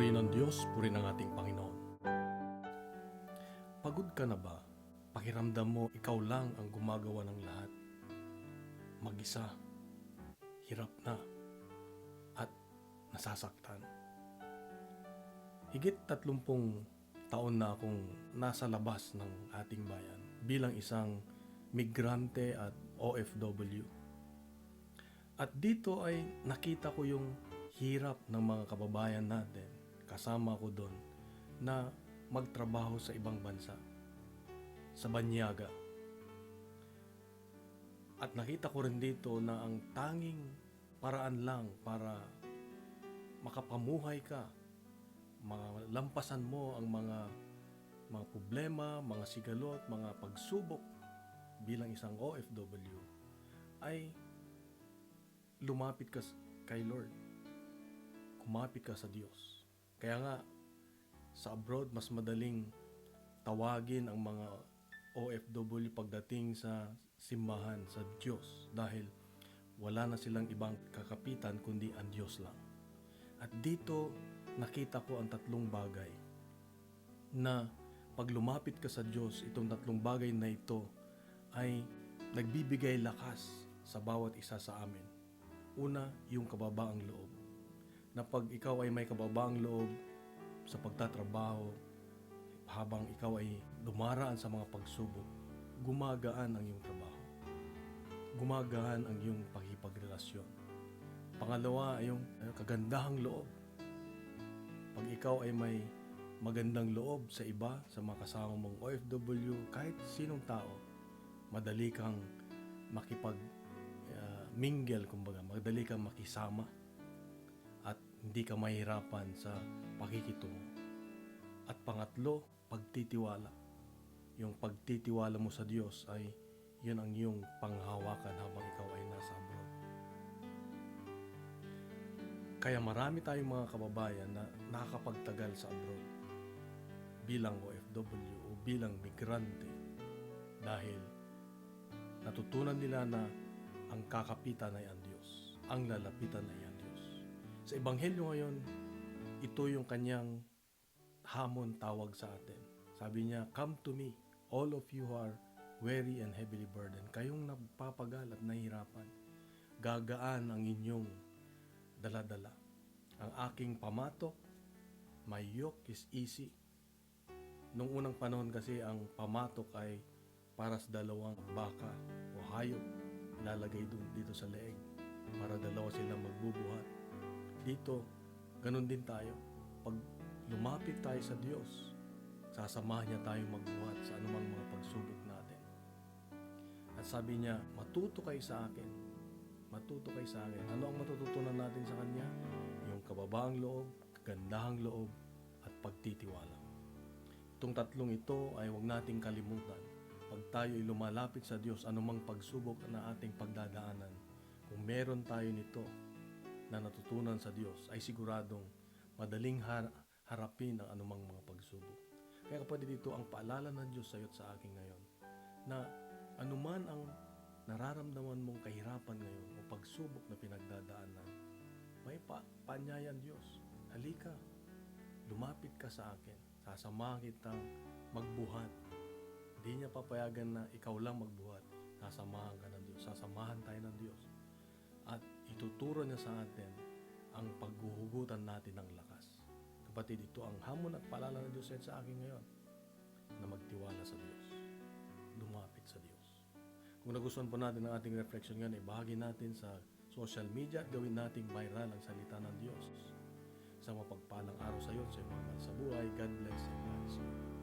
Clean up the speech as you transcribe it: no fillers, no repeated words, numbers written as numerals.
Purihin ng Diyos, purihin ng ating Panginoon. Pagod ka na ba? Pakiramdam mo ikaw lang ang gumagawa ng lahat. Mag-isa, hirap na, at nasasaktan. Higit 30 taon na akong nasa labas ng ating bayan bilang isang migrante at OFW. At dito ay nakita ko yung hirap ng mga kababayan natin, kasama ko doon, na magtrabaho sa ibang bansa, sa banyaga. At nakita ko rin dito na ang tanging paraan lang para makapamuhay ka, malampasan mo ang mga problema, mga sigalot, mga pagsubok bilang isang OFW, ay lumapit ka kay Lord. Kumapit ka sa Diyos. Kaya nga, sa abroad, mas madaling tawagin ang mga OFW pagdating sa simbahan, sa Diyos. Dahil wala na silang ibang kakapitan kundi ang Diyos lang. At dito, nakita ko ang tatlong bagay na pag lumapit ka sa Diyos, itong tatlong bagay na ito ay nagbibigay lakas sa bawat isa sa amin. Una, yung kababaang loob. Na pag ikaw ay may kababaang loob sa pagtatrabaho, habang ikaw ay dumaraan sa mga pagsubok, gumagaan ang iyong trabaho. Gumagaan ang iyong pakikipagrelasyon. Pangalawa ay yung kagandahang loob. Pag ikaw ay may magandang loob sa iba, sa mga kasama mong OFW, kahit sinong tao, madali kang mingle, kumbaga, madali kang makisama at hindi ka mahirapan sa pakikitungo. At pangatlo, pagtitiwala. Yung pagtitiwala mo sa Diyos ay yun ang iyong panghawakan habang ikaw ay nasa abroad. Kaya marami tayong mga kababayan na nakakapagtagal sa abroad bilang OFW o bilang migrante dahil natutunan nila na ang kakapitan ay ang Diyos, ang lalapitan ay ang Diyos. Sa Ebanghelyo ngayon, ito yung kanyang hamon, tawag sa atin. Sabi niya, "Come to me, all of you who are weary and heavily burdened." Kayong napapagal at nahihirapan, gagaan ang inyong daladala. Ang aking pamatok, my yoke is easy. Nung unang panahon kasi, ang pamatok ay para sa dalawang baka o hayop, ilalagay dito sa leeg para dalawa silang magbubuhat. Dito, ganun din tayo. Pag lumapit tayo sa Diyos, sasamahan niya tayong magbuhat sa anumang mga pagsubok natin. At sabi niya, matuto kayo sa akin. Matuto kayo sa akin. Ano ang matututunan natin sa Kanya? Yung kababaang loob, kagandahang loob, at pagtitiwala. Itong tatlong ito ay huwag nating kalimutan. Pag tayo ay lumalapit sa Diyos, anumang pagsubok na ating pagdadaanan, kung meron tayo nito na natutunan sa Diyos, ay siguradong madaling harapin ang anumang mga pagsubok. Kaya kapatid, dito ang paalala ng Diyos sa iyo at sa akin ngayon, na anuman ang nararamdaman mong kahirapan ngayon o pagsubok na pinagdadaanan, may paanyayan Diyos. Halika, lumapit ka sa akin, sasamahan kitang magbuhat. Hindi niya papayagan na ikaw lang magbuhat. Sasamahan ka ng Diyos. Sasamahan tayo ng Diyos. At ituturo niya sa atin ang paghuhugutan natin ng lakas. Kapatid, ito ang hamon at paalala ng Diyos sa akin ngayon, na magtiwala sa Diyos. Lumapit sa Diyos. Kung nagustuhan po natin ang ating reflection ngayon, ibahagi natin sa social media at gawin nating viral ang salita ng Diyos. Isang mapagpalang araw sa iyo, sa mga mahal sa buhay. God bless and God bless you.